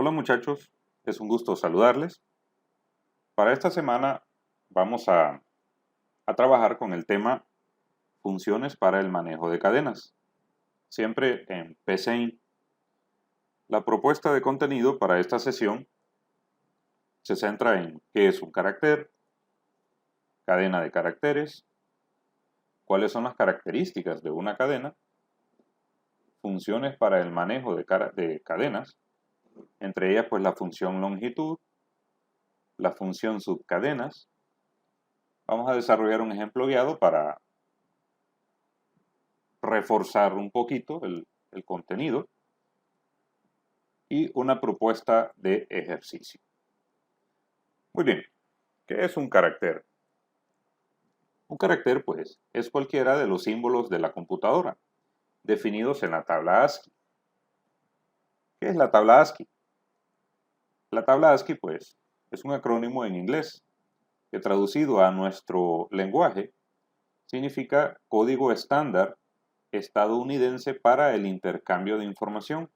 Hola muchachos, es un gusto saludarles. Para esta semana vamos a trabajar con el tema funciones para el manejo de cadenas, siempre en PCIN. La propuesta de contenido para esta sesión se centra en qué es un carácter, cadena de caracteres, cuáles son las características de una cadena, funciones para el manejo de cadenas, entre ellas pues la función longitud, la función subcadenas. Vamos a desarrollar un ejemplo guiado para reforzar un poquito el contenido y una propuesta de ejercicio. Muy bien, ¿qué es un carácter? Un carácter, pues, es cualquiera de los símbolos de la computadora, definidos en la tabla ASCII. ¿Qué es la tabla ASCII? La tabla ASCII, pues, es un acrónimo en inglés, que traducido a nuestro lenguaje, significa Código Estándar Estadounidense para el Intercambio de Información.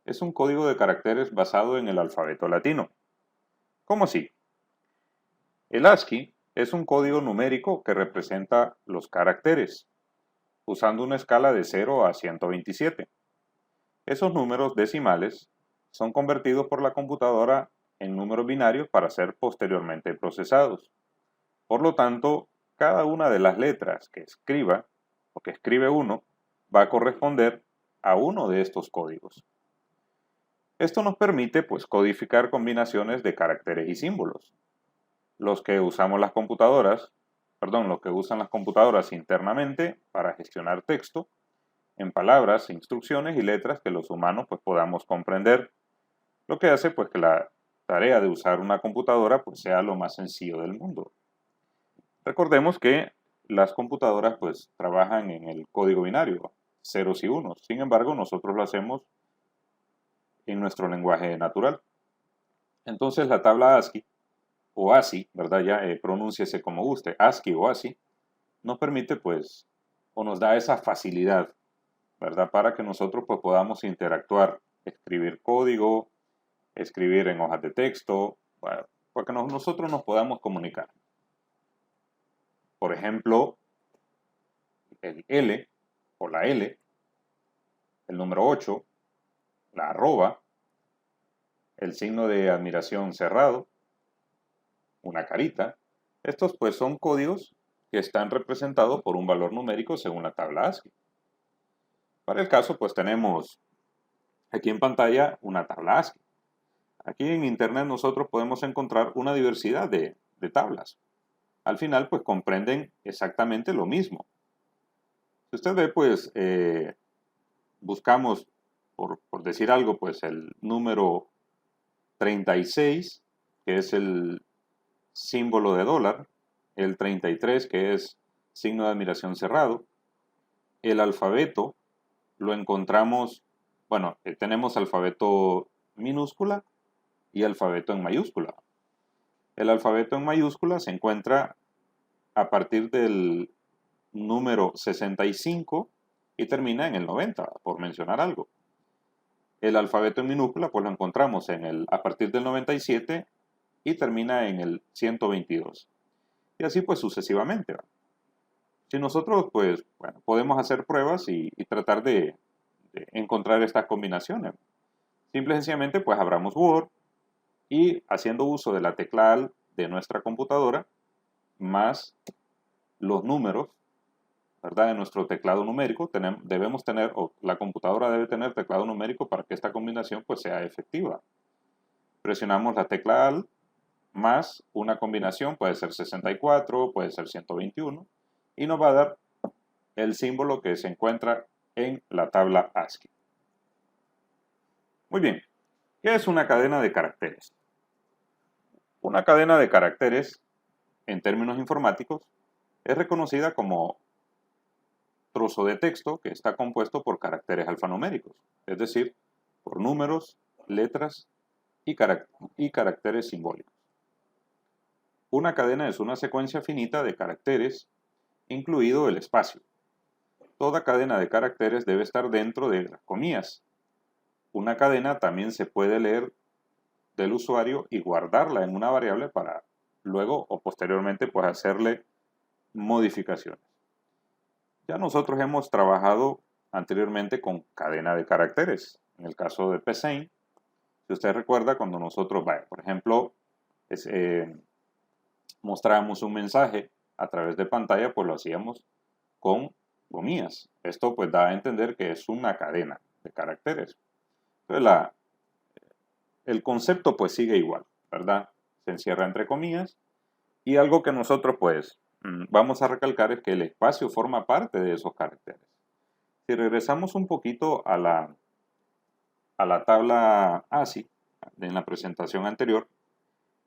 Es un código de caracteres basado en el alfabeto latino. ¿Cómo así? El ASCII es un código numérico que representa los caracteres, usando una escala de 0 a 127. Esos números decimales son convertidos por la computadora en números binarios para ser posteriormente procesados. Por lo tanto, cada una de las letras que escriba o que escribe uno va a corresponder a uno de estos códigos. Esto nos permite pues codificar combinaciones de caracteres y símbolos. Los que usan las computadoras internamente para gestionar texto en palabras, instrucciones y letras que los humanos pues podamos comprender, lo que hace pues que la tarea de usar una computadora pues sea lo más sencillo del mundo. Recordemos que las computadoras pues trabajan en el código binario, ceros y unos. Sin embargo, nosotros lo hacemos en nuestro lenguaje natural. Entonces la tabla ASCII o ASCII, ¿verdad? Ya pronúnciese como guste, ASCII o ASCII, nos permite pues, o nos da esa facilidad, ¿verdad? Para que nosotros pues podamos interactuar, escribir código, escribir en hojas de texto, para que nosotros nos podamos comunicar. Por ejemplo, el L o la L, el número 8, la arroba, el signo de admiración cerrado, una carita. Estos pues son códigos que están representados por un valor numérico según la tabla ASCII. Para el caso pues tenemos aquí en pantalla una tabla ASCII. Aquí en internet nosotros podemos encontrar una diversidad de tablas. Al final pues comprenden exactamente lo mismo. Si usted ve pues buscamos por decir algo pues el número 36 que es el símbolo de dólar, el 33 que es signo de admiración cerrado, el alfabeto lo encontramos, bueno, tenemos alfabeto minúscula y alfabeto en mayúscula. El alfabeto en mayúscula se encuentra a partir del número 65 y termina en el 90, por mencionar algo. El alfabeto en minúscula pues lo encontramos a partir del 97 y termina en el 122. Y así pues sucesivamente. Si nosotros pues bueno, podemos hacer pruebas y tratar de encontrar estas combinaciones. Simple y sencillamente pues abramos Word y haciendo uso de la tecla Alt de nuestra computadora más los números, ¿verdad? De nuestro teclado numérico, debemos tener, o la computadora debe tener teclado numérico para que esta combinación pues sea efectiva. Presionamos la tecla Alt más una combinación, puede ser 64, puede ser 121, y nos va a dar el símbolo que se encuentra en la tabla ASCII. Muy bien, ¿qué es una cadena de caracteres? Una cadena de caracteres, en términos informáticos, es reconocida como trozo de texto que está compuesto por caracteres alfanuméricos, es decir, por números, letras y caracteres simbólicos. Una cadena es una secuencia finita de caracteres, incluido el espacio. Toda cadena de caracteres debe estar dentro de las comillas. una cadena también se puede leer del usuario y guardarla en una variable para luego o posteriormente pues hacerle modificaciones. Ya nosotros hemos trabajado anteriormente con cadena de caracteres. En el caso de Psein, si usted recuerda, cuando nosotros, por ejemplo, mostrábamos un mensaje a través de pantalla, pues lo hacíamos con comillas. Esto pues da a entender que es una cadena de caracteres. Entonces el concepto pues sigue igual, ¿verdad? Se encierra entre comillas y algo que nosotros pues vamos a recalcar es que el espacio forma parte de esos caracteres. Si regresamos un poquito a la tabla ASCII en la presentación anterior,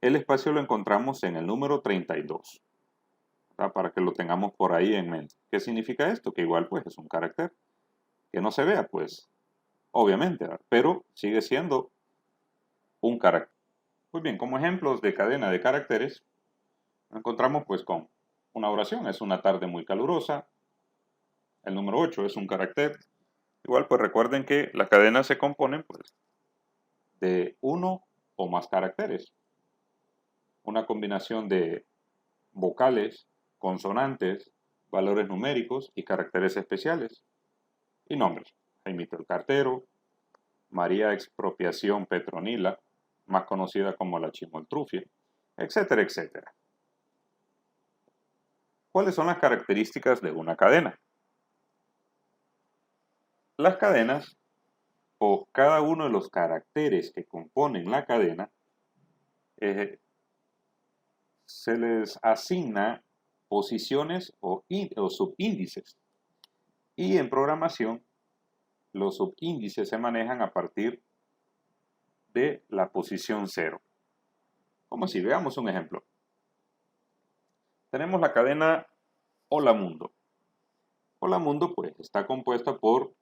el espacio lo encontramos en el número 32, ¿verdad? Para que lo tengamos por ahí en mente. ¿Qué significa esto? Que igual pues es un carácter que no se vea, pues obviamente, ¿verdad? Pero sigue siendo un carácter. Muy bien, como ejemplos de cadena de caracteres, nos encontramos pues con una oración, es una tarde muy calurosa. El número 8 es un carácter. Igual pues recuerden que las cadenas se componen pues de uno o más caracteres. Una combinación de vocales, consonantes, valores numéricos y caracteres especiales. Y nombres. Jaimito el Cartero, María Expropiación Petronila, más conocida como la Chimoltrufia, etcétera, etcétera. ¿Cuáles son las características de una cadena? Las cadenas, o cada uno de los caracteres que componen la cadena, se les asigna posiciones o subíndices. Y en programación, los subíndices se manejan a partir de la posición 0. Como si veamos un ejemplo. Tenemos la cadena Hola Mundo. Hola Mundo pues está compuesta por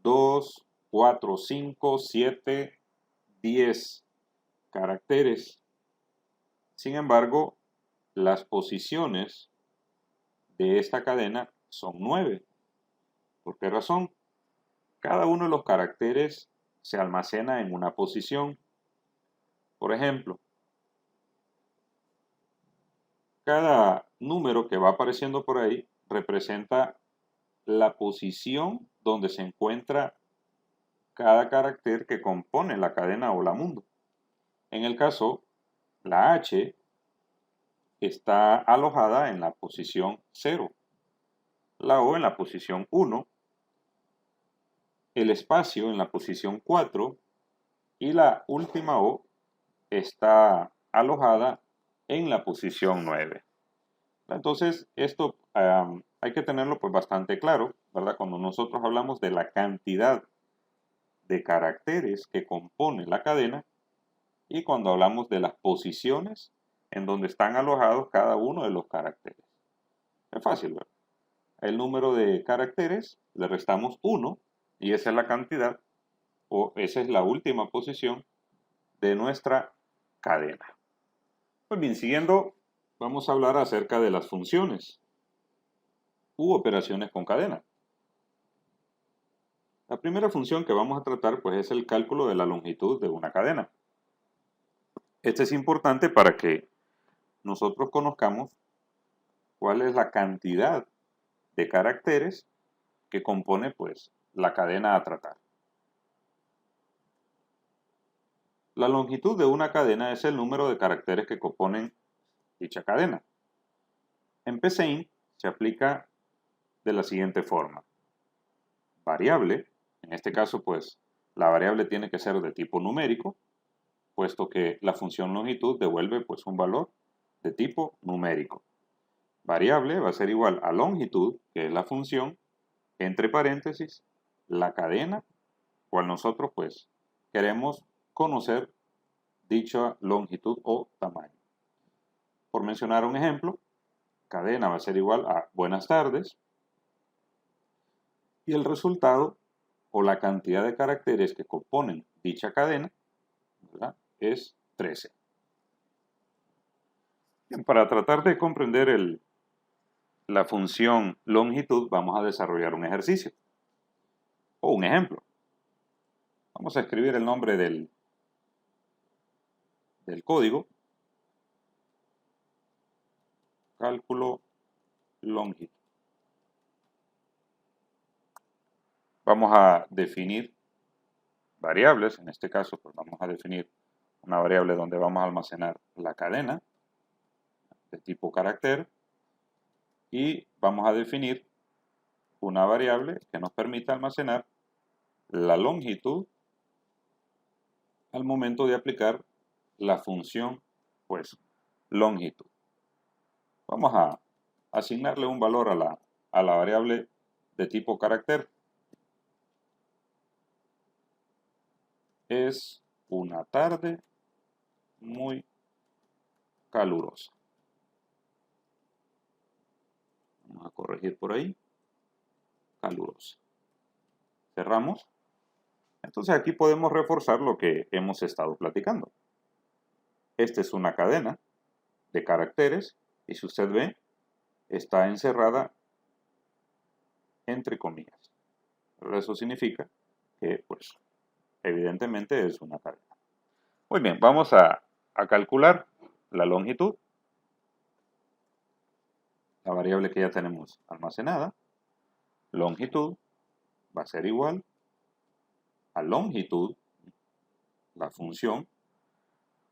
2, 4, 5, 7, 10 caracteres. Sin embargo, las posiciones de esta cadena son 9. ¿Por qué razón? Cada uno de los caracteres se almacena en una posición. Por ejemplo, cada número que va apareciendo por ahí representa la posición donde se encuentra cada carácter que compone la cadena Hola Mundo. En el caso, la H está alojada en la posición 0, la O en la posición 1, el espacio en la posición 4 y la última O está alojada en la posición 9. Entonces, esto hay que tenerlo pues bastante claro, ¿verdad? Cuando nosotros hablamos de la cantidad de caracteres que compone la cadena y cuando hablamos de las posiciones en donde están alojados cada uno de los caracteres. Es fácil, ¿verdad? El número de caracteres le restamos 1 y esa es la cantidad o esa es la última posición de nuestra cadena. Pues bien, siguiendo, vamos a hablar acerca de las funciones u operaciones con cadena. La primera función que vamos a tratar pues es el cálculo de la longitud de una cadena. Este es importante para que nosotros conozcamos cuál es la cantidad de caracteres que compone pues la cadena a tratar. La longitud de una cadena es el número de caracteres que componen dicha cadena. En Psein se aplica de la siguiente forma. Variable, en este caso pues la variable tiene que ser de tipo numérico, puesto que la función longitud devuelve pues un valor de tipo numérico. Variable va a ser igual a longitud, que es la función, entre paréntesis, la cadena, cual nosotros pues queremos conocer dicha longitud o tamaño. Por mencionar un ejemplo, cadena va a ser igual a buenas tardes y el resultado o la cantidad de caracteres que componen dicha cadena, ¿verdad?, es 13. Bien, para tratar de comprender la función longitud vamos a desarrollar un ejercicio o un ejemplo. Vamos a escribir el nombre del código. Cálculo longitud. Vamos a definir variables. En este caso, pues vamos a definir una variable donde vamos a almacenar la cadena de tipo carácter. Y vamos a definir una variable que nos permita almacenar la longitud al momento de aplicar la función, pues, longitud. Vamos a asignarle un valor a la variable de tipo carácter. Es una tarde muy calurosa. Vamos a corregir por ahí. Calurosa. Cerramos. Entonces aquí podemos reforzar lo que hemos estado platicando. Esta es una cadena de caracteres y si usted ve, está encerrada entre comillas. Pero eso significa que, pues, evidentemente es una cadena. Muy bien, vamos a calcular la longitud. La variable que ya tenemos almacenada, longitud, va a ser igual a longitud, la función,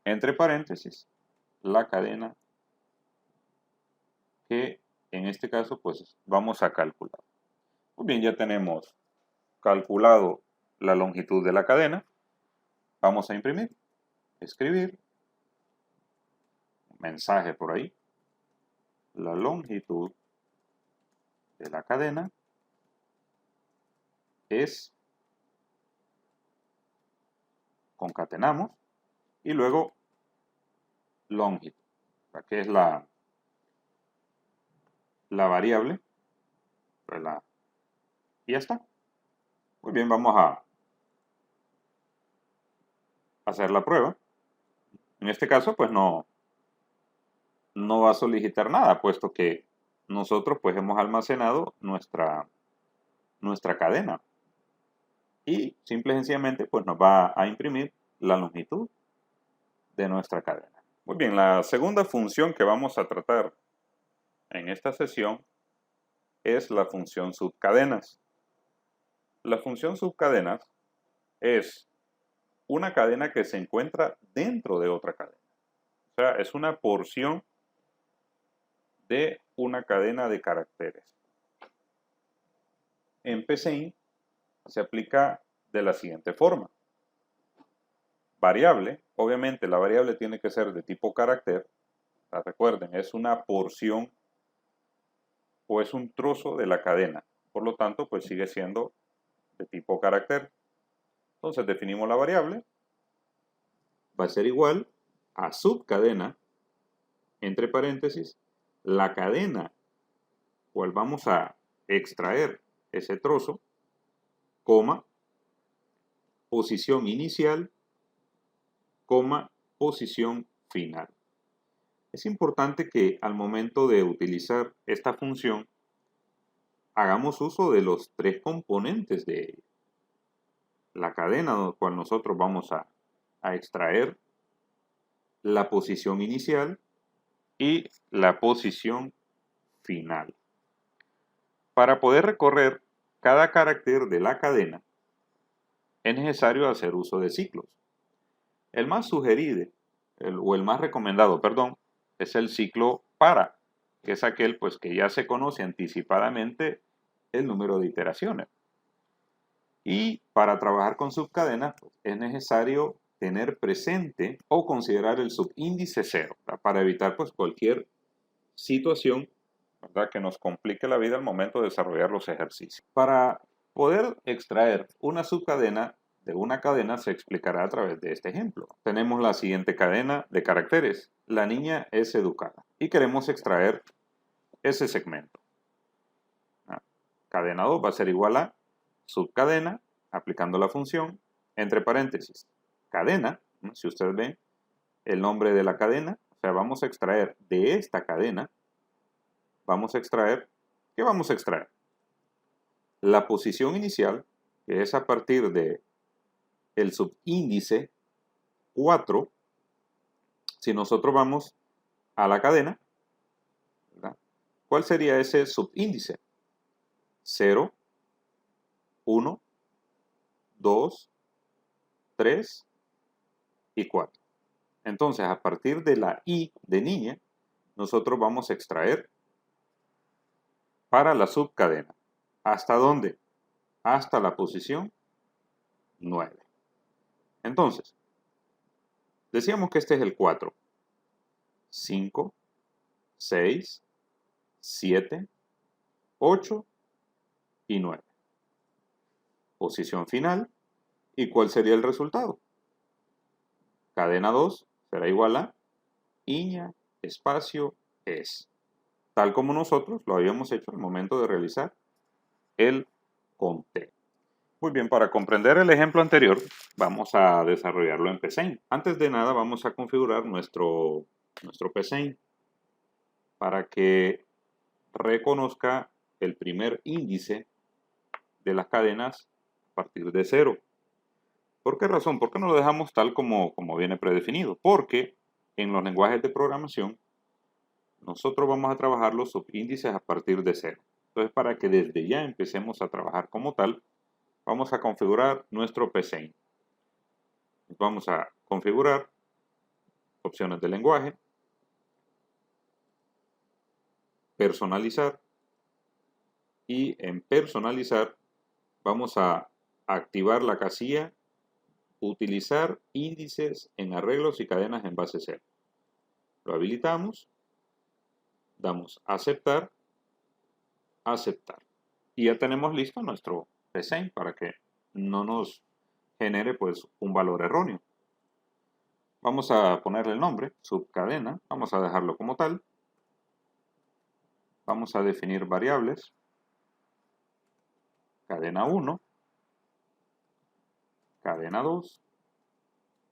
entre paréntesis, la cadena que en este caso pues vamos a calcular. Muy bien, ya tenemos calculado la longitud de la cadena. Vamos a imprimir, escribir, mensaje por ahí, la longitud de la cadena es, concatenamos, y luego longitud, que es la variable, y ya está. Muy bien, vamos a hacer la prueba. En este caso, pues no va a solicitar nada, puesto que nosotros pues hemos almacenado nuestra cadena. Y simple y sencillamente pues nos va a imprimir la longitud de nuestra cadena. Muy bien, la segunda función que vamos a tratar en esta sesión es la función subcadenas. La función subcadenas es una cadena que se encuentra dentro de otra cadena. O sea, es una porción de una cadena de caracteres. En PCInt se aplica de la siguiente forma. Variable, obviamente la variable tiene que ser de tipo carácter. Recuerden, es una porción o es un trozo de la cadena. Por lo tanto, pues sigue siendo de tipo carácter. Entonces definimos la variable. Va a ser igual a subcadena, entre paréntesis, la cadena cual vamos a extraer ese trozo, coma, posición inicial, coma, posición final. Es importante que al momento de utilizar esta función hagamos uso de los tres componentes de ella. La cadena del cual nosotros vamos a extraer, la posición inicial y la posición final. Para poder recorrer cada carácter de la cadena es necesario hacer uso de ciclos. El más sugerido, o el más recomendado, perdón, es el ciclo para, que es aquel pues que ya se conoce anticipadamente el número de iteraciones. Y para trabajar con subcadenas pues, es necesario tener presente o considerar el subíndice 0, ¿verdad? Para evitar pues cualquier situación, ¿verdad?, que nos complique la vida al momento de desarrollar los ejercicios. Para poder extraer una subcadena de una cadena se explicará a través de este ejemplo. Tenemos la siguiente cadena de caracteres. La niña es educada y queremos extraer ese segmento. Cadena 2 va a ser igual a subcadena, aplicando la función, entre paréntesis, cadena, ¿no? Si ustedes ven el nombre de la cadena, o sea, vamos a extraer de esta cadena, vamos a extraer, ¿qué vamos a extraer? La posición inicial, que es a partir de el subíndice 4, si nosotros vamos a la cadena, ¿verdad? ¿Cuál sería ese subíndice? 0, 1, 2, 3 y 4. Entonces, a partir de la I de niña, nosotros vamos a extraer para la subcadena. ¿Hasta dónde? Hasta la posición 9. Entonces, decíamos que este es el 4. 5, 6, 7, 8 y 9. Posición final. ¿Y cuál sería el resultado? Cadena 2 será igual a iña, espacio, es. Tal como nosotros lo habíamos hecho al momento de realizar el conteo. Muy bien, para comprender el ejemplo anterior, vamos a desarrollarlo en PSeInt. Antes de nada, vamos a configurar nuestro PSeInt para que reconozca el primer índice de las cadenas a partir de 0. ¿Por qué razón? ¿Por qué no lo dejamos tal como viene predefinido? Porque en los lenguajes de programación nosotros vamos a trabajar los subíndices a partir de 0. Entonces, para que desde ya empecemos a trabajar como tal, vamos a configurar nuestro PSeInt. Vamos a configurar opciones de lenguaje, personalizar, y en personalizar vamos a activar la casilla utilizar índices en arreglos y cadenas en base 0. Lo habilitamos, damos aceptar, aceptar. Y ya tenemos listo nuestro PSeInt para que no nos genere pues un valor erróneo. Vamos a ponerle el nombre, subcadena, vamos a dejarlo como tal. Vamos a definir variables, cadena 1, cadena 2,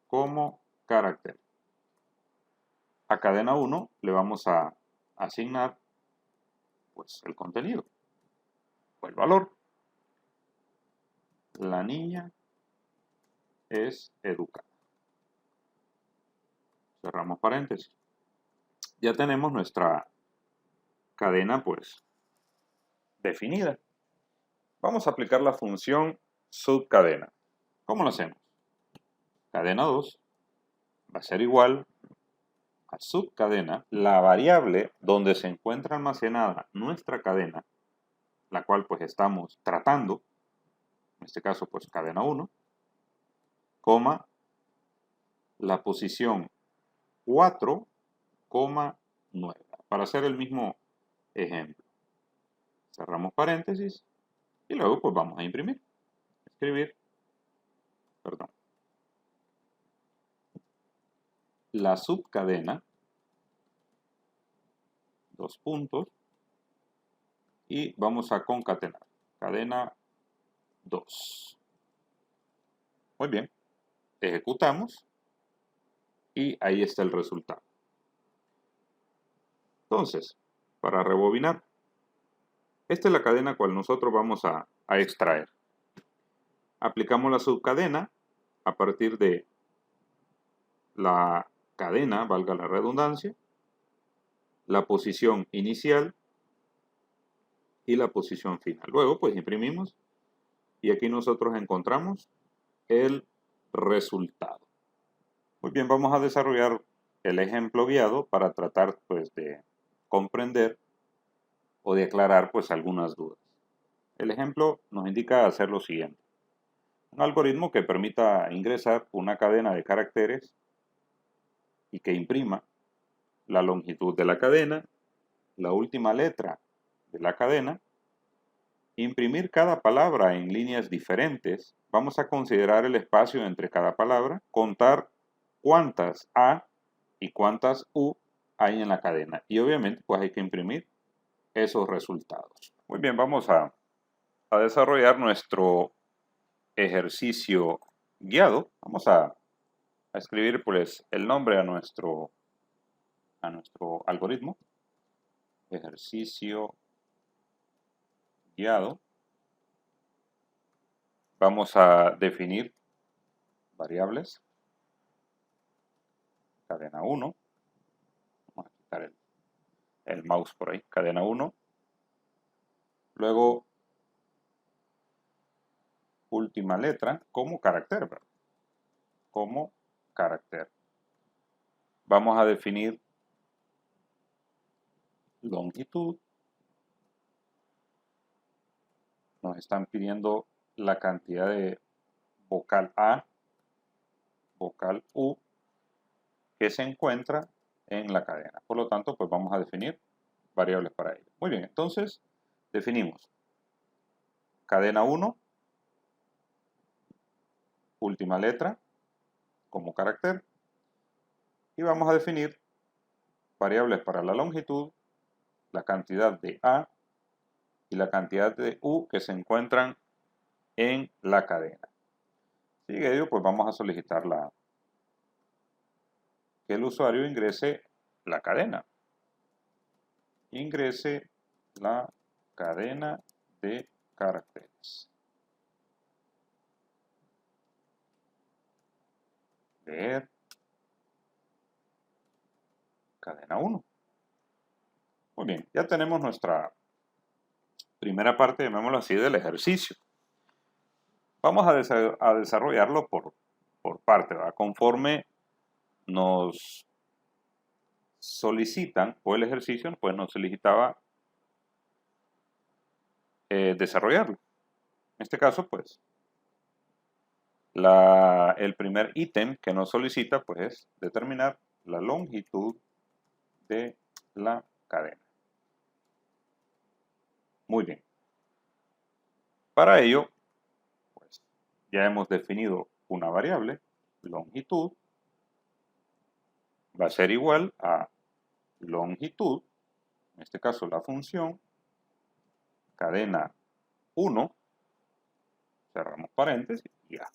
como carácter. A cadena 1 le vamos a asignar pues el contenido o el valor. La niña es educada. Cerramos paréntesis. Ya tenemos nuestra cadena pues definida. Vamos a aplicar la función subcadena. ¿Cómo lo hacemos? Cadena 2 va a ser igual a subcadena, la variable donde se encuentra almacenada nuestra cadena, la cual pues estamos tratando, en este caso pues cadena 1, coma, la posición 4,9, para hacer el mismo ejemplo. Cerramos paréntesis y luego pues vamos a imprimir, escribir, perdón. La subcadena, dos puntos, y vamos a concatenar, cadena 2. Muy bien, ejecutamos y ahí está el resultado. Entonces, para rebobinar, esta es la cadena cual nosotros vamos a extraer. Aplicamos la subcadena a partir de la cadena, valga la redundancia, la posición inicial y la posición final. Luego, pues imprimimos y aquí nosotros encontramos el resultado. Muy bien, vamos a desarrollar el ejemplo guiado para tratar pues de comprender o de aclarar pues algunas dudas. El ejemplo nos indica hacer lo siguiente. Un algoritmo que permita ingresar una cadena de caracteres y que imprima la longitud de la cadena, la última letra de la cadena, imprimir cada palabra en líneas diferentes. Vamos a considerar el espacio entre cada palabra, contar cuántas A y cuántas U hay en la cadena. Y obviamente pues hay que imprimir esos resultados. Muy bien, vamos a desarrollar nuestro ejercicio guiado. Vamos a escribir pues el nombre a nuestro algoritmo. Ejercicio guiado. Vamos a definir variables, cadena 1, vamos a quitar el mouse por ahí, cadena 1, luego última letra como carácter, ¿verdad? Como carácter. Vamos a definir longitud. Nos están pidiendo la cantidad de vocal A, vocal U, que se encuentra en la cadena. Por lo tanto, pues vamos a definir variables para ello. Muy bien, entonces definimos cadena 1, última letra como carácter, y vamos a definir variables para la longitud, la cantidad de A y la cantidad de U que se encuentran en la cadena. Sigue ello, pues vamos a solicitar que el usuario ingrese la cadena. Ingrese la cadena de caracteres. Leer cadena 1. Muy bien, ya tenemos nuestra primera parte, llamémoslo así, del ejercicio. Vamos a desarrollarlo por parte, ¿verdad? Conforme nos solicitan, o el ejercicio pues nos solicitaba desarrollarlo. En este caso, pues, el primer ítem que nos solicita pues es determinar la longitud de la cadena. Muy bien. Para ello, pues, ya hemos definido una variable, longitud, va a ser igual a longitud, en este caso la función, cadena 1, cerramos paréntesis y ya.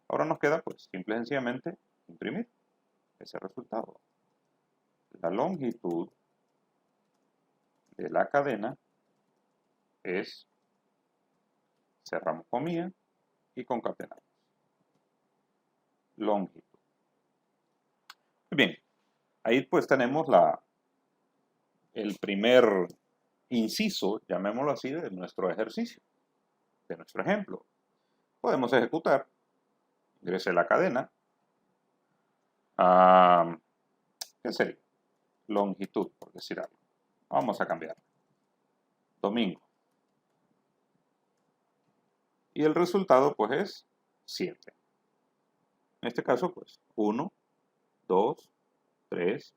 Ahora nos queda, pues, simple y sencillamente imprimir ese resultado. La longitud de la cadena es, cerramos comilla y concatenamos. Longitud. Muy bien, ahí pues tenemos el primer inciso, llamémoslo así, de nuestro ejercicio, de nuestro ejemplo. Podemos ejecutar, ingrese la cadena, ¿qué sería? Longitud, por decir algo. Vamos a cambiar. Domingo. Y el resultado pues es 7. En este caso pues 1, 2, 3,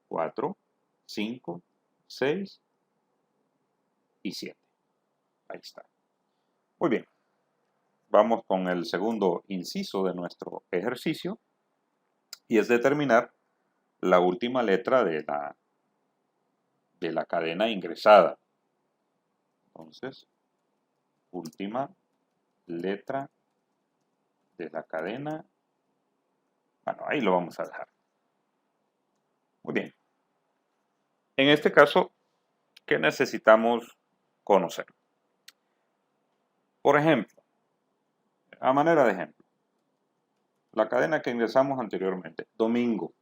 4, 5, 6 y 7. Ahí está. Muy bien. Vamos con el segundo inciso de nuestro ejercicio y es determinar la última letra de la cadena ingresada. Entonces, última letra de la cadena. Bueno, ahí lo vamos a dejar. Muy bien. En este caso, ¿qué necesitamos conocer? Por ejemplo, a manera de ejemplo, la cadena que ingresamos anteriormente, domingo.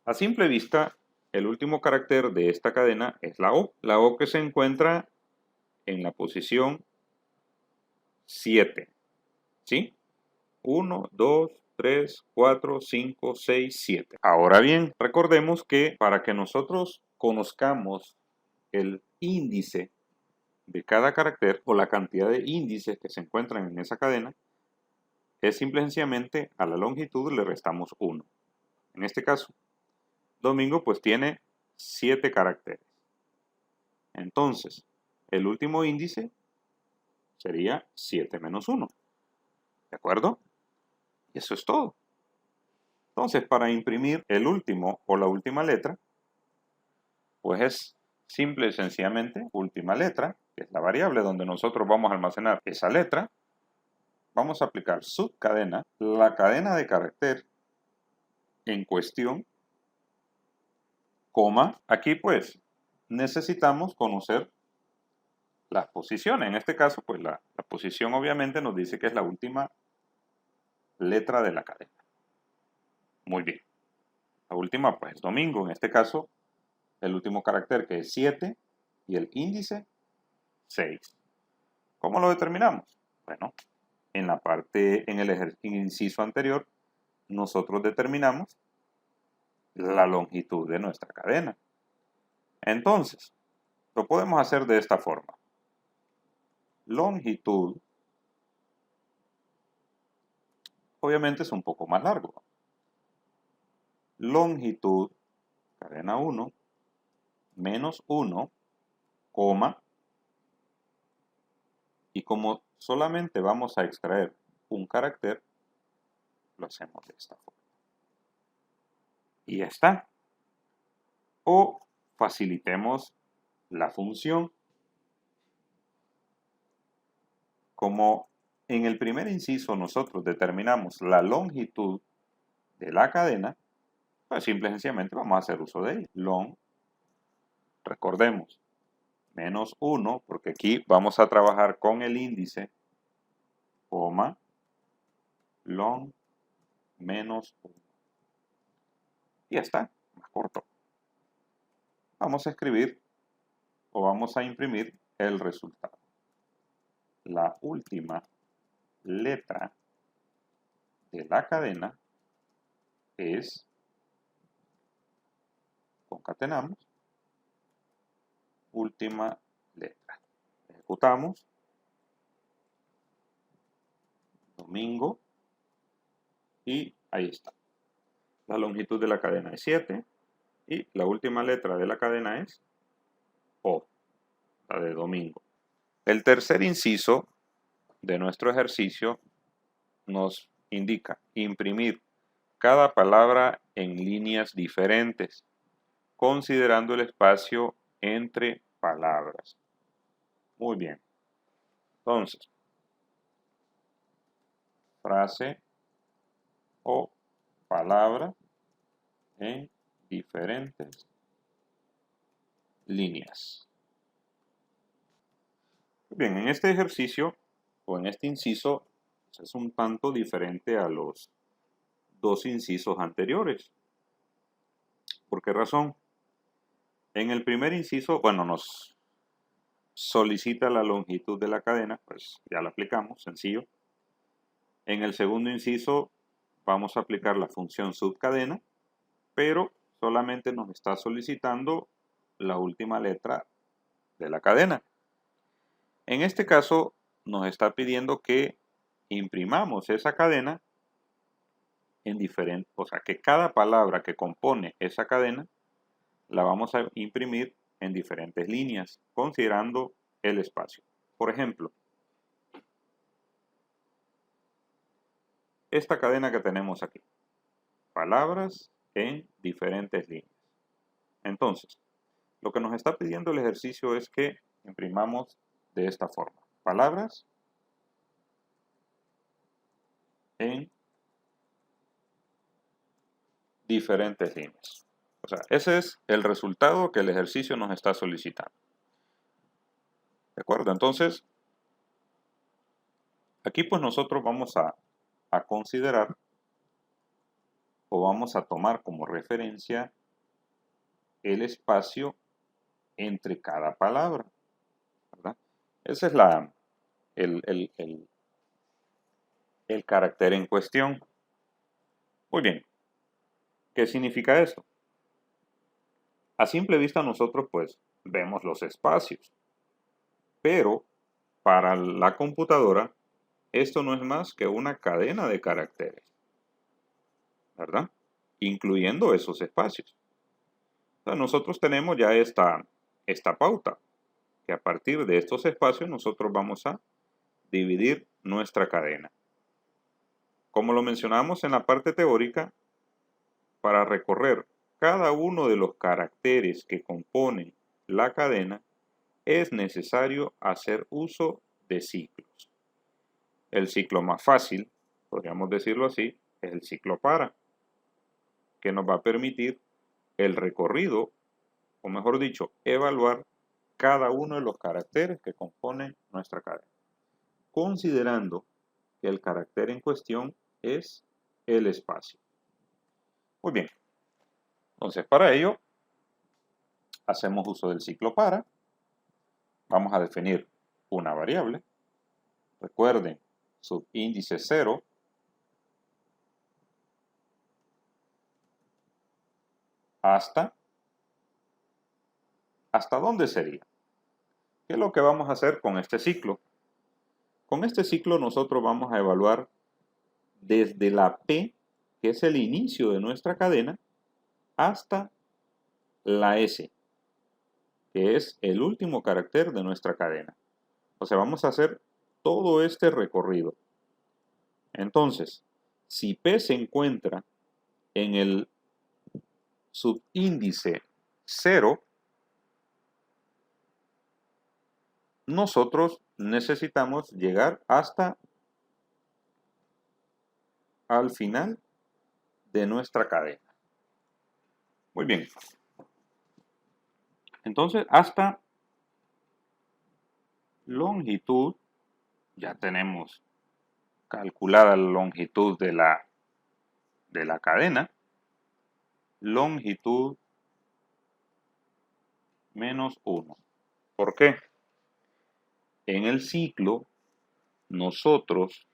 A simple vista, el último carácter de esta cadena es la O que se encuentra en la posición 7. ¿Sí? 1, 2, 3, 4, 5, 6, 7. Ahora bien, recordemos que para que nosotros conozcamos el índice de cada carácter o la cantidad de índices que se encuentran en esa cadena, es simple y sencillamente a la longitud le restamos 1. En este caso, domingo pues tiene 7 caracteres. Entonces, el último índice sería 7 menos 1. ¿De acuerdo? Y eso es todo. Entonces, para imprimir el último o la última letra, pues es simple y sencillamente última letra, que es la variable donde nosotros vamos a almacenar esa letra. Vamos a aplicar subcadena, la cadena de carácter en cuestión, coma. Aquí pues necesitamos conocer las posiciones. En este caso, pues la posición obviamente nos dice que es la última letra de la cadena. Muy bien. La última, pues, domingo. En este caso, el último carácter, que es 7, y el índice 6. ¿Cómo lo determinamos? Bueno, en el inciso anterior, nosotros determinamos la longitud de nuestra cadena. Entonces, lo podemos hacer de esta forma. Longitud, obviamente es un poco más largo. Longitud, cadena 1, menos 1, coma, y como solamente vamos a extraer un carácter, lo hacemos de esta forma. Y ya está. O facilitemos la función. Como en el primer inciso nosotros determinamos la longitud de la cadena, pues simple y sencillamente vamos a hacer uso de ella. Long, recordemos, menos 1, porque aquí vamos a trabajar con el índice, coma, long, menos 1. Y ya está, más corto. Vamos a escribir o vamos a imprimir el resultado. La última letra de la cadena es, concatenamos, última letra. Ejecutamos. Domingo. Y ahí está. La longitud de la cadena es 7. Y la última letra de la cadena es O, la de domingo. El tercer inciso de nuestro ejercicio nos indica imprimir cada palabra en líneas diferentes, considerando el espacio entre palabras. Muy bien. Entonces, frase o palabra en diferentes líneas. Bien, en este ejercicio o en este inciso es un tanto diferente a los dos incisos anteriores. ¿Por qué razón? En el primer inciso, bueno, nos solicita la longitud de la cadena, pues ya la aplicamos, sencillo. En el segundo inciso vamos a aplicar la función subcadena, pero solamente nos está solicitando la última letra de la cadena. En este caso nos está pidiendo que imprimamos esa cadena en diferentes, o sea, que cada palabra que compone esa cadena la vamos a imprimir en diferentes líneas, considerando el espacio. Por ejemplo, esta cadena que tenemos aquí, palabras en diferentes líneas. Entonces, lo que nos está pidiendo el ejercicio es que imprimamos de esta forma, palabras en diferentes líneas. O sea, ese es el resultado que el ejercicio nos está solicitando. ¿De acuerdo? Entonces, aquí pues nosotros vamos a considerar o vamos a tomar como referencia el espacio entre cada palabra, ¿verdad? Ese es el carácter en cuestión. Muy bien. ¿Qué significa esto? A simple vista nosotros pues vemos los espacios, pero para la computadora esto no es más que una cadena de caracteres, ¿verdad? Incluyendo esos espacios. O sea, nosotros tenemos ya esta pauta, que a partir de estos espacios nosotros vamos a dividir nuestra cadena. Como lo mencionamos en la parte teórica, para recorrer cada uno de los caracteres que componen la cadena, es necesario hacer uso de ciclos. El ciclo más fácil, podríamos decirlo así, es el ciclo para, que nos va a permitir el recorrido, o mejor dicho, evaluar cada uno de los caracteres que componen nuestra cadena, considerando que el carácter en cuestión es el espacio. Muy bien. Entonces, para ello, hacemos uso del ciclo para. Vamos a definir una variable. Recuerden, subíndice 0 ¿hasta dónde sería? ¿Qué es lo que vamos a hacer con este ciclo? Con este ciclo nosotros vamos a evaluar desde la P, que es el inicio de nuestra cadena, hasta la S, que es el último carácter de nuestra cadena. O sea, vamos a hacer todo este recorrido. Entonces, si P se encuentra en el subíndice 0, nosotros necesitamos llegar hasta al final de nuestra cadena. Muy bien. Entonces, hasta longitud, ya tenemos calculada la longitud de la cadena. Longitud menos 1. ¿Por qué? En el ciclo, nosotros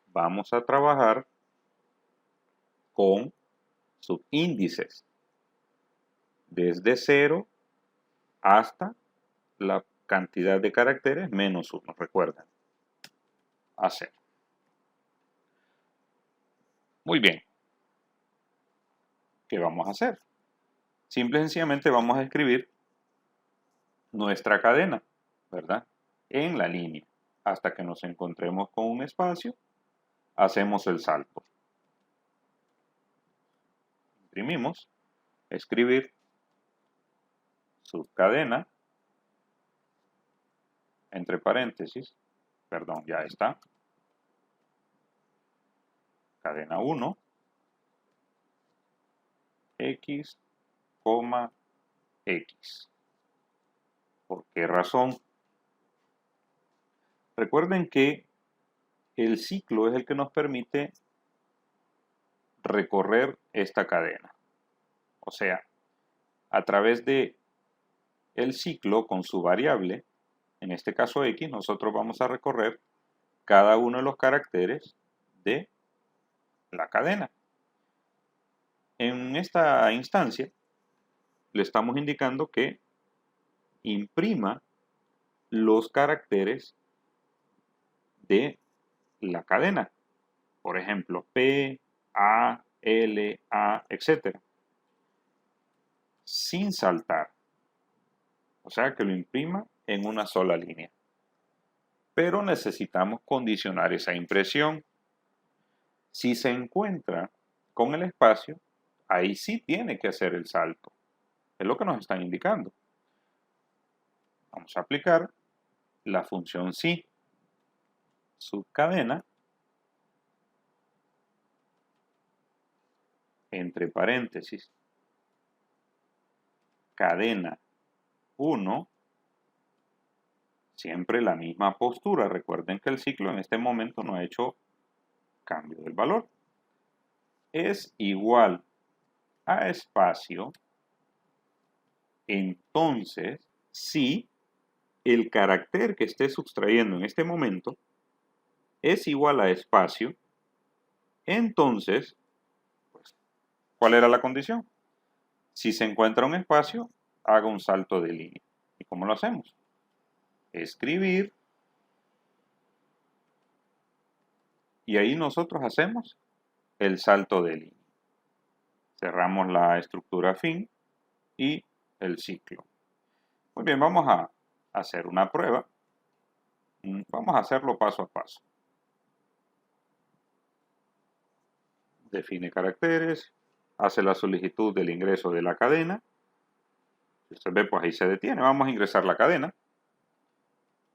vamos a trabajar con subíndices desde 0 hasta la cantidad de caracteres menos 1, recuerden. Hacer. Muy bien. ¿Qué vamos a hacer? Simple y sencillamente vamos a escribir nuestra cadena, ¿verdad? En la línea. Hasta que nos encontremos con un espacio, hacemos el salto. Imprimimos, escribir, subcadena, entre paréntesis, perdón, ya está. Cadena 1, X, X. ¿Por qué razón? Recuerden que el ciclo es el que nos permite recorrer esta cadena. O sea, a través de el ciclo con su variable, en este caso X, nosotros vamos a recorrer cada uno de los caracteres de la cadena. En esta instancia, le estamos indicando que imprima los caracteres de la cadena. Por ejemplo, P, A, L, A, etc. Sin saltar. O sea, que lo imprima en una sola línea. Pero necesitamos condicionar esa impresión. Si se encuentra con el espacio, ahí sí tiene que hacer el salto. Es lo que nos están indicando. Vamos a aplicar la función si. Subcadena, entre paréntesis, cadena 1, siempre la misma postura. Recuerden que el ciclo en este momento no ha hecho cambio del valor. Es igual a espacio, entonces, si el carácter que esté sustrayendo en este momento es igual a espacio, entonces, pues, ¿cuál era la condición? Si se encuentra un espacio, haga un salto de línea. ¿Y cómo lo hacemos? Escribir, y ahí nosotros hacemos el salto de línea. Cerramos la estructura fin y el ciclo. Muy bien, vamos a hacer una prueba. Vamos a hacerlo paso a paso. Define caracteres, hace la solicitud del ingreso de la cadena. Si usted ve, pues ahí se detiene. Vamos a ingresar la cadena.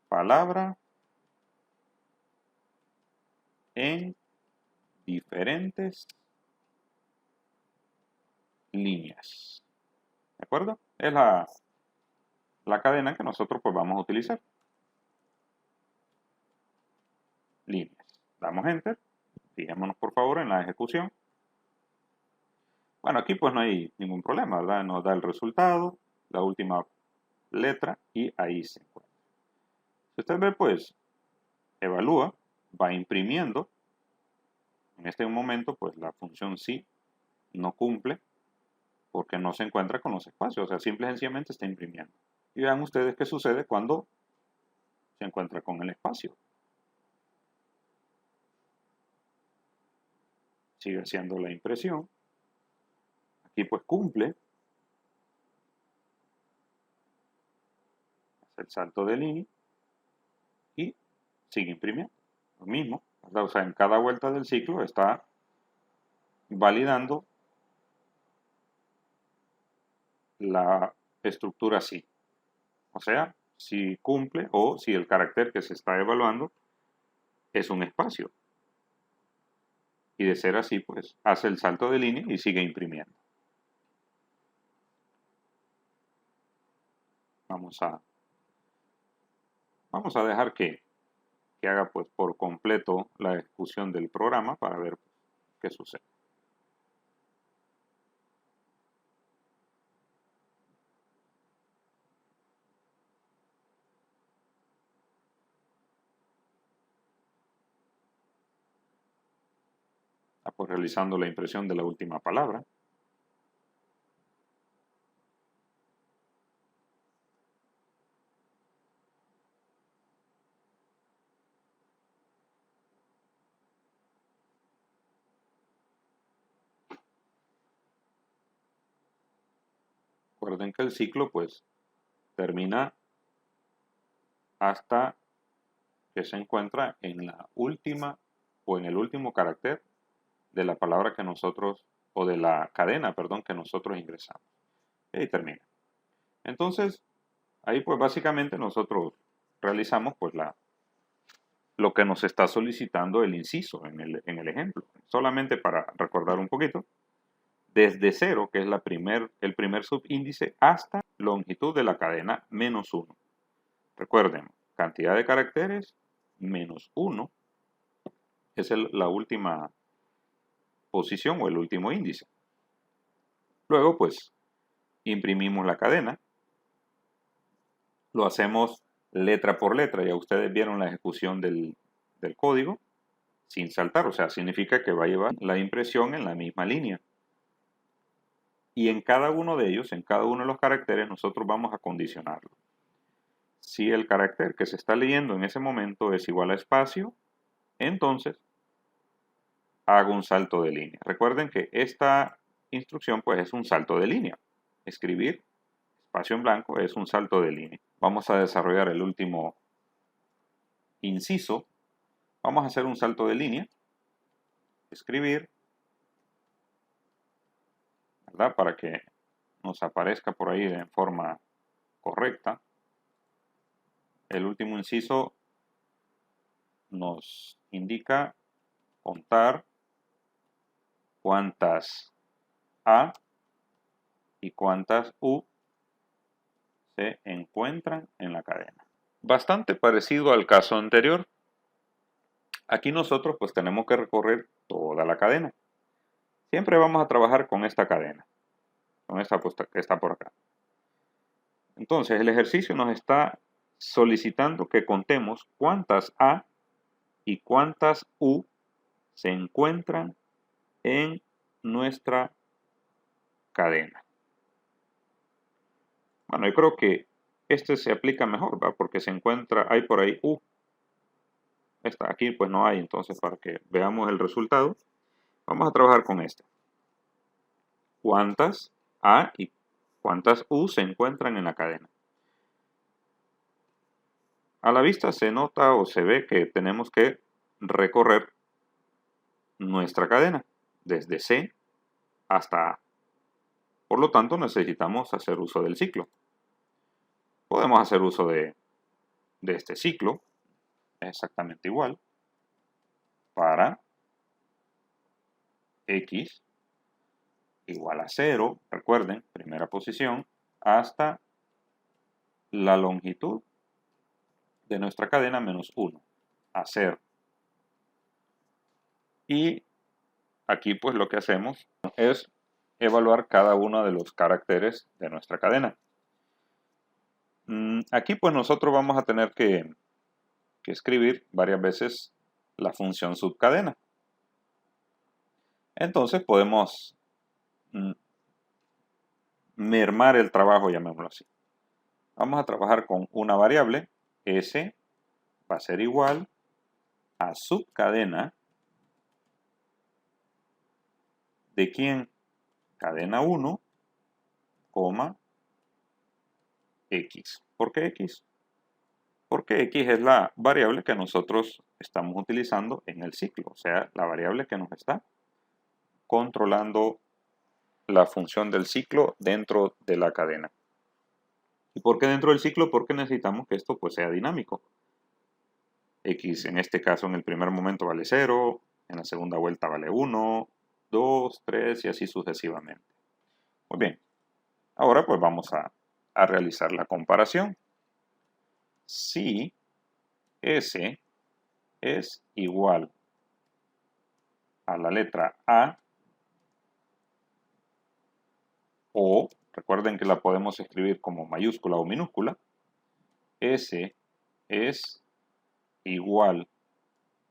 Palabra en diferentes líneas. ¿De acuerdo? Es la cadena que nosotros pues vamos a utilizar. Líneas. Damos Enter. Fijémonos por favor en la ejecución. Bueno, aquí pues no hay ningún problema, ¿verdad? Nos da el resultado, la última letra y ahí se encuentra. Si usted ve pues, evalúa, va imprimiendo. En este momento pues la función sí no cumple porque no se encuentra con los espacios, o sea, simple y sencillamente está imprimiendo. Y vean ustedes qué sucede cuando se encuentra con el espacio. Sigue haciendo la impresión. Aquí pues cumple. Hace el salto de línea y sigue imprimiendo. Lo mismo, ¿verdad? O sea, en cada vuelta del ciclo está validando la estructura sí. O sea, si cumple o si el carácter que se está evaluando es un espacio. Y de ser así, pues hace el salto de línea y sigue imprimiendo. Vamos a dejar que haga pues por completo la ejecución del programa para ver qué sucede. Está pues realizando la impresión de la última palabra. Recuerden que el ciclo pues termina hasta que se encuentra en la última o en el último carácter de la palabra que nosotros, o de la cadena, perdón, que nosotros ingresamos. Y ahí termina. Entonces, ahí pues básicamente nosotros realizamos pues lo que nos está solicitando el inciso en el ejemplo. Solamente para recordar un poquito, desde 0, que es el primer subíndice, hasta longitud de la cadena menos 1. Recuerden, cantidad de caracteres menos 1 es la última posición o el último índice. Luego, pues, imprimimos la cadena. Lo hacemos letra por letra. Ya ustedes vieron la ejecución del código sin saltar. O sea, significa que va a llevar la impresión en la misma línea. Y en cada uno de ellos, en cada uno de los caracteres, nosotros vamos a condicionarlo. Si el carácter que se está leyendo en ese momento es igual a espacio, entonces hago un salto de línea. Recuerden que esta instrucción pues es un salto de línea. Escribir, espacio en blanco, es un salto de línea. Vamos a desarrollar el último inciso. Vamos a hacer un salto de línea. Escribir, ¿verdad? Para que nos aparezca por ahí de forma correcta. El último inciso nos indica contar cuántas A y cuántas U se encuentran en la cadena. Bastante parecido al caso anterior. Aquí nosotros pues tenemos que recorrer toda la cadena. Siempre vamos a trabajar con esta cadena, con esta que está por acá. Entonces el ejercicio nos está solicitando que contemos cuántas A y cuántas U se encuentran en nuestra cadena. Bueno, yo creo que este se aplica mejor, ¿verdad? Porque se encuentra, hay por ahí U. Aquí pues no hay, entonces para que veamos el resultado, vamos a trabajar con este. ¿Cuántas A y cuántas U se encuentran en la cadena? A la vista se nota o se ve que tenemos que recorrer nuestra cadena desde C hasta A. Por lo tanto, necesitamos hacer uso del ciclo. Podemos hacer uso de este ciclo, exactamente igual, para X igual a 0, recuerden, primera posición, hasta la longitud de nuestra cadena menos 1, a 0. Y aquí pues lo que hacemos es evaluar cada uno de los caracteres de nuestra cadena. Aquí pues nosotros vamos a tener que escribir varias veces la función subcadena. Entonces podemos mermar el trabajo, llamémoslo así. Vamos a trabajar con una variable, S va a ser igual a subcadena de quién, cadena 1, X. ¿Por qué X? Porque X es la variable que nosotros estamos utilizando en el ciclo, o sea, la variable que nos está controlando la función del ciclo dentro de la cadena. ¿Y por qué dentro del ciclo? Porque necesitamos que esto pues sea dinámico. X en este caso en el primer momento vale 0, en la segunda vuelta vale 1, 2, 3 y así sucesivamente. Muy bien, ahora pues vamos a realizar la comparación. Si S es igual a la letra A, o recuerden que la podemos escribir como mayúscula o minúscula, S es igual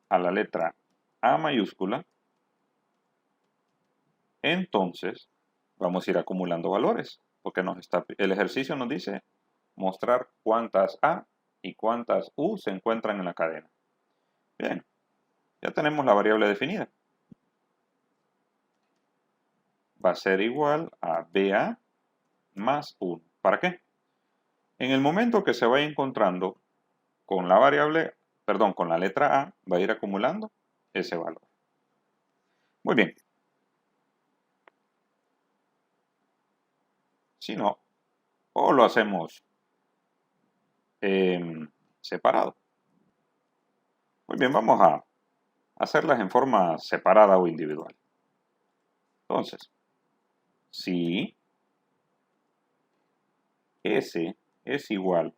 a la letra A mayúscula, entonces vamos a ir acumulando valores, porque el ejercicio nos dice mostrar cuántas A y cuántas U se encuentran en la cadena. Bien, ya tenemos la variable definida. Va a ser igual a BA más 1. ¿Para qué? En el momento que se vaya encontrando con la variable, perdón, con la letra A, va a ir acumulando ese valor. Muy bien. Si no, o lo hacemos separado. Muy bien, vamos a hacerlas en forma separada o individual. Entonces, si S es igual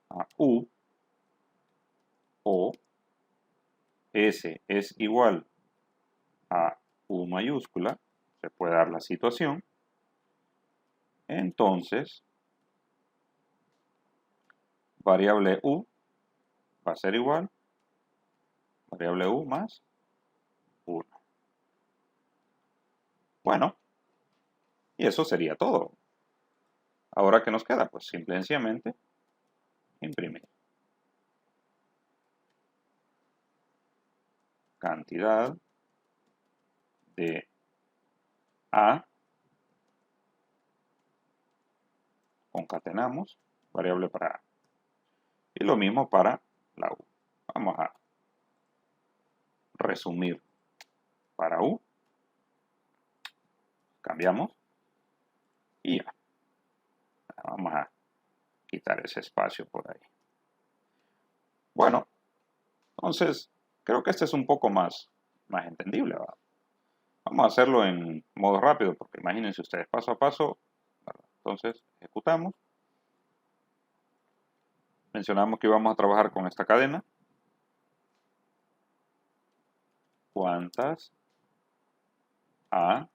a U, o S es igual a U mayúscula, se puede dar la situación, entonces variable U va a ser igual a variable U más 1. Bueno, y eso sería todo. Ahora, ¿qué nos queda? Pues simple y sencillamente imprimir. Cantidad de A, concatenamos, variable para A. Y lo mismo para la U. Vamos a resumir para U. Cambiamos. Y ya. Vamos a quitar ese espacio por ahí. Bueno, entonces creo que este es un poco más entendible, ¿verdad? Vamos a hacerlo en modo rápido, porque imagínense ustedes paso a paso, ¿verdad? Entonces ejecutamos. Mencionamos que íbamos a trabajar con esta cadena. ¿Cuántas A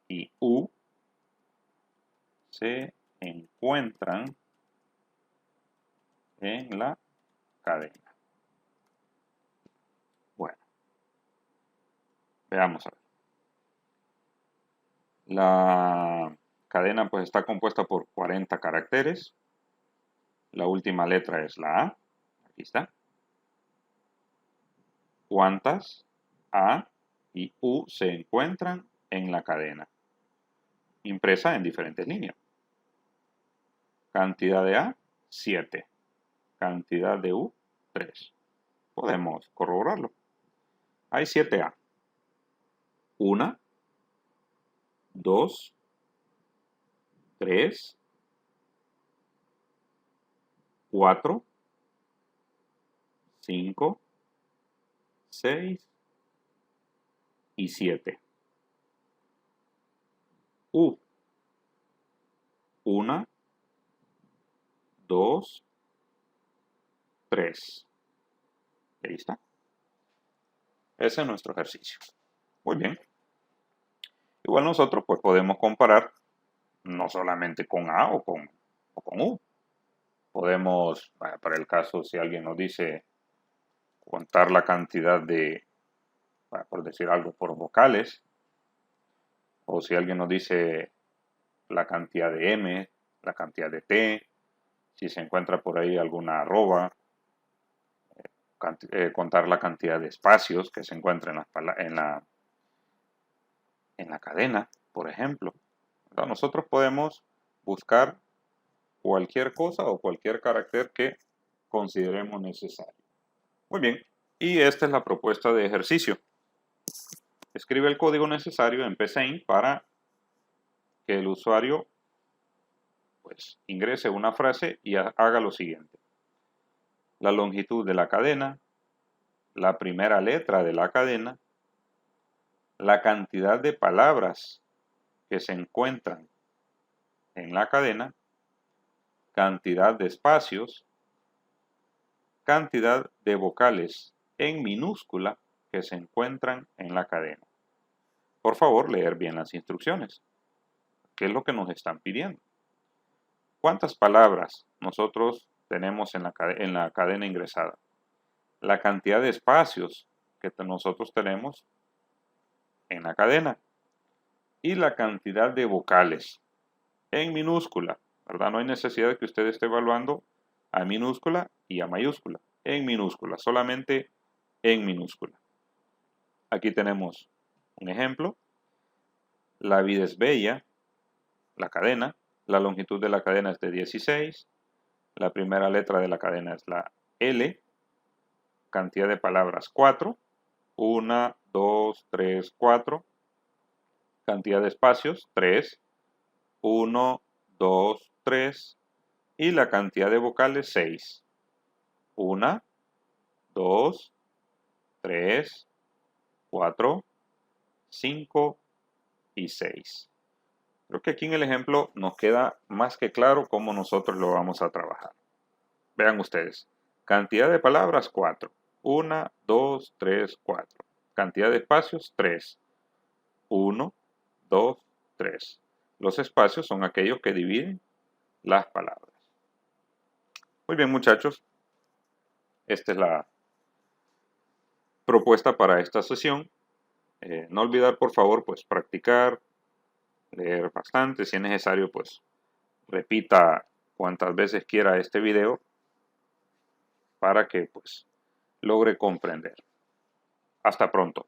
y U se encuentran en la cadena? Bueno, veamos a ver. La cadena pues está compuesta por 40 caracteres. La última letra es la A. Aquí está. ¿Cuántas A y U se encuentran en la cadena? Impresa en diferentes líneas. Cantidad de A, 7. Cantidad de U, 3. Podemos corroborarlo. Hay 7 A. 1, 2, 3, 4, 5, 6 y 7. U. 1, 2, 3. Ahí está. Ese es nuestro ejercicio. Muy bien. Igual nosotros pues podemos comparar no solamente con A o con U. Podemos, para el caso si alguien nos dice contar la cantidad de, por decir algo, por vocales, o si alguien nos dice la cantidad de M, la cantidad de T, si se encuentra por ahí alguna arroba, contar la cantidad de espacios que se encuentran en la cadena, por ejemplo. Entonces, nosotros podemos buscar cualquier cosa o cualquier carácter que consideremos necesario. Muy bien, y esta es la propuesta de ejercicio. Escribe el código necesario en PSeInt para que el usuario pues, ingrese una frase y haga lo siguiente. La longitud de la cadena, la primera letra de la cadena, la cantidad de palabras que se encuentran en la cadena, cantidad de espacios, cantidad de vocales en minúscula que se encuentran en la cadena. Por favor, leer bien las instrucciones. ¿Qué es lo que nos están pidiendo? ¿Cuántas palabras nosotros tenemos en la cadena ingresada? La cantidad de espacios que nosotros tenemos en la cadena y la cantidad de vocales en minúscula, ¿verdad? No hay necesidad de que usted esté evaluando a minúscula y a mayúscula. En minúscula, solamente en minúscula. Aquí tenemos un ejemplo. La vida es bella, la cadena. La longitud de la cadena es de 16. La primera letra de la cadena es la L. Cantidad de palabras 4. 1, 2, 3, 4. Cantidad de espacios 3. 1, 2, 3. Y la cantidad de vocales 6. 1, 2, 3, 4, 5 y 6. Creo que aquí en el ejemplo nos queda más que claro cómo nosotros lo vamos a trabajar. Vean ustedes. Cantidad de palabras 4. 1, 2, 3, 4. Cantidad de espacios 3. 1, 2, 3. Los espacios son aquellos que dividen las palabras. Muy bien, muchachos. Esta es la propuesta para esta sesión. No olvidar, por favor, pues practicar, leer bastante. Si es necesario, pues repita cuantas veces quiera este video para que pues logre comprender. Hasta pronto.